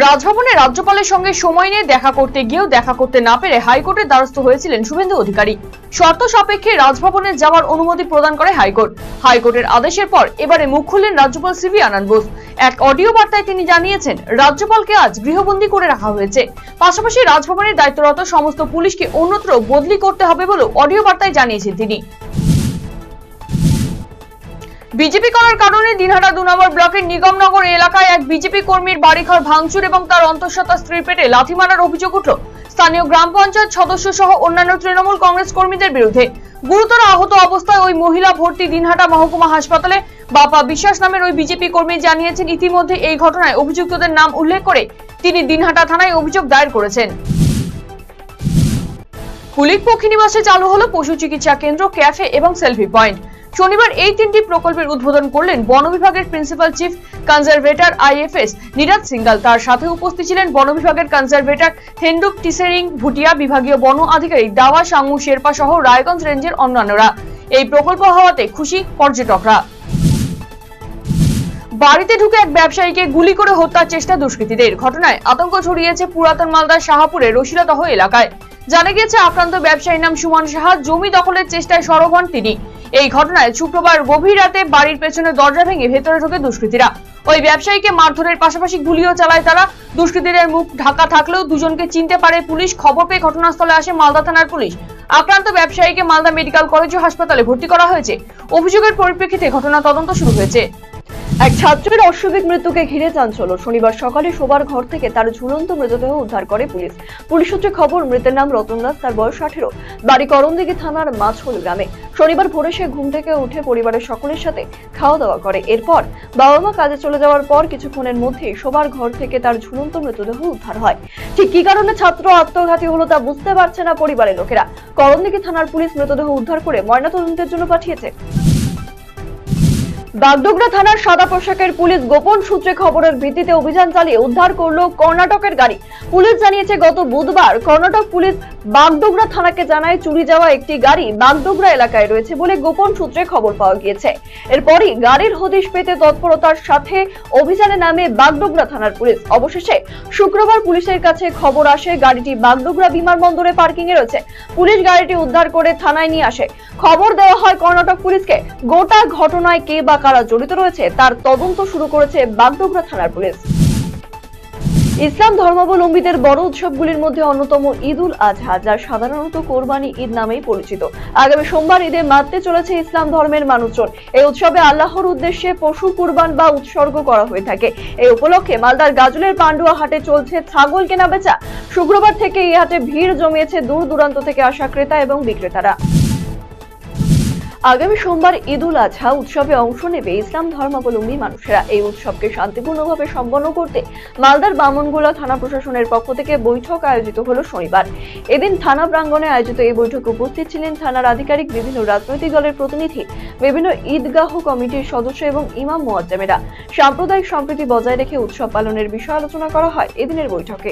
রাজভবনে রাজ্যপালের সঙ্গে সময় নিয়ে দেখা করতে গিয়েও দেখা করতে না পেরে হাইকোর্টের দ্বারস্থ হয়েছিলেন শুভেন্দু অধিকারী। শর্ত সাপেক্ষে রাজভবনে যাওয়ার অনুমতি প্রদান করে হাইকোর্ট। হাইকোর্টের আদেশের পর এবারে মুখ খুললেন রাজ্যপাল সিভি আনন্দ বোস। এক অডিও বার্তায় তিনি জানিয়েছেন, রাজ্যপালকে আজ গৃহবন্দী করে রাখা হয়েছে। পাশাপাশি রাজভবনের দায়িত্বরত সমস্ত পুলিশকে অন্যত্র বদলি করতে হবে বলেও অডিও বার্তায় জানিয়েছেন তিনি। বিজেপি করার কারণে দিনহাটা 2 নম্বর ব্লকের নিগমনগর এলাকায় এক বিজেপি কর্মীর বাড়িঘর ভাঙচুর এবং তার অন্তঃসত্ত্বা স্ত্রীর পেটে লাথি মারার অভিযোগ উঠল স্থানীয় গ্রাম পঞ্চায়েত সদস্য সহ অন্যান্য তৃণমূল কংগ্রেস কর্মীদের বিরুদ্ধে। গুরুতর আহত অবস্থায় ওই মহিলা ভর্তি দিনহাটা মহকুমা হাসপাতালে। বাপা বিশ্বাস নামের ওই বিজেপি কর্মী জানিয়েছেন, ইতিমধ্যে এই ঘটনায় অভিযুক্তদের নাম উল্লেখ করে তিনি দিনহাটা থানায় অভিযোগ দায়ের করেছেন। কুলিক পক্ষীনিবাসে চালু হলো পশু চিকিৎসা কেন্দ্র, ক্যাফে এবং সেলফি পয়েন্ট। শনিবার এই তিনটি প্রকল্পের উদ্বোধন করলেন বন বিভাগের principal chief conservator IFS Neeraj single. তার সাথে উপস্থিত ছিলেন বন বিভাগের কনজারভেটর থেন্ডুপ টিসেরিং ভুটিয়া, বিভাগীয় বন আধিকারিক দাওয়া সাংমু শেরপা সহ রায়গঞ্জ রেঞ্জের অন্যান্যরা। এই প্রকল্প হওয়াতে খুশি পর্যটকরা। বাড়িতে ঢুকে এক ব্যবসায়ীকে গুলি করে হত্যার চেষ্টা দুষ্কৃতীদের। ঘটনায় আতঙ্ক ছড়িয়েছে পুরাতন মালদার শাহপুরের রশিলাদহ এলাকায়। জানা গিয়েছে, আক্রান্ত ব্যবসায়ীর নাম সুমন সাহা। জমি দখলের চেষ্টায় সরব হন তিনি। এই ঘটনায় শুক্রবার গভীর রাতে বাড়ির পেছনে দরজা ভেঙে ভেতরে ঢোকে দুষ্কৃতীরা। ওই ব্যবসায়ীকে মারধরের পাশাপাশি গুলিও চালায় তারা। দুষ্কৃতীদের মুখ ঢাকা থাকলেও দুজনকে চিনতে পারে পুলিশ। খবর পেয়ে ঘটনাস্থলে আসে মালদা থানার পুলিশ। আক্রান্ত ব্যবসায়ীকে মালদা মেডিকেল কলেজ ও হাসপাতালে ভর্তি করা হয়েছে। অভিযোগের পরিপ্রেক্ষিতে ঘটনা তদন্ত শুরু হয়েছে। এক ছাত্রের অস্বাভাবিক মৃত্যুকে ঘিরে চাঞ্চল্য। শনিবার সকালে শোবার ঘর থেকে তার ঝুলন্ত মৃতদেহ উদ্ধার করে পুলিশ। পুলিশ সূত্রে খবর, মৃতের নাম রতন দাস, তার বয়স 18, বাড়ি করণদিঘি থানার মাছখোল গ্রামে। শনিবার ভোরে সে ঘুম থেকে উঠে পরিবারের সকলের সাথে খাওয়া দাওয়া করে। এরপর বাবা মা কাজে চলে যাওয়ার পর কিছুক্ষণের মধ্যেই শোবার ঘর থেকে তার ঝুলন্ত মৃতদেহ উদ্ধার হয়। ঠিক কি কারণে ছাত্র আত্মঘাতী হলো তা বুঝতে পারছে না পরিবারের লোকেরা। করণদিঘি থানার পুলিশ মৃতদেহ উদ্ধার করে ময়নাতদন্তের জন্য পাঠিয়েছে। বাগডোগরা থানার সাদা পোশাকের পুলিশ গোপন সূত্রে খবরের ভিত্তিতে অভিযান চালিয়ে উদ্ধার করলো কর্ণাটকের গাড়ি। পুলিশ জানিয়েছে, গত বুধবার কর্ণাটক পুলিশ বাগডোগরা থানাকে জানায় চুরি যাওয়া একটি গাড়ি বাগডোগরা এলাকায় রয়েছে বলে গোপন সূত্রে খবর পাওয়া গিয়েছে। এরপরই গাড়ির হদিশ পেতে তৎপরতার সাথে অভিযানে নামে বাগডোগরা থানার পুলিশ। অবশেষে শুক্রবার পুলিশের কাছে খবর আসে গাড়িটি বাগডোগরা বিমানবন্দরে পার্কিং এ রয়েছে। পুলিশ গাড়িটি উদ্ধার করে থানায় নিয়ে আসে। খবর দেওয়া হয় কর্ণাটক পুলিশকে। গোটা ঘটনায় কে বা কারা জড়িত রয়েছে তার তদন্ত শুরু করেছে বাগডোগরা থানার পুলিশ। ইসলাম ধর্মাবলম্বীদের বড় উৎসবগুলির মধ্যে অন্যতম ঈদ উল আজহা, যা সাধারণত কোরবানি ঈদ নামেই পরিচিত। আগামী সোমবার ঈদে মাততে চলেছে ইসলাম ধর্মের মানুষজন। এই উৎসবে আল্লাহর উদ্দেশ্যে পশু কুরবান বা উৎসর্গ করা হয়ে থাকে। এই উপলক্ষে মালদার গাজলের পান্ডুয়া হাটে চলছে ছাগল কেনা বেচা। শুক্রবার থেকে এই হাটে ভিড় জমিয়েছে দূর দূরান্ত থেকে আসা ক্রেতা এবং বিক্রেতারা। আগামী সোমবার ঈদ উল আজহা উৎসবে অংশ নেবে ইসলাম ধর্মাবলম্বী মানুষেরা। এই উৎসবকে শান্তিপূর্ণভাবে সম্পন্ন করতে মালদার বামনগোলা থানা প্রশাসনের পক্ষ থেকে বৈঠক আয়োজিত হলো শনিবার। এদিন থানা প্রাঙ্গণে আয়োজিত এই বৈঠকে উপস্থিত ছিলেন থানার আধিকারিক, বিভিন্ন রাজনৈতিক দলের প্রতিনিধি, বিভিন্ন ঈদগাহ কমিটির সদস্য এবং ইমাম মুয়াজ্জেমেরা। সাম্প্রদায়িক সম্প্রীতি বজায় রেখে উৎসব পালনের বিষয়ে আলোচনা করা হয় এদিনের বৈঠকে।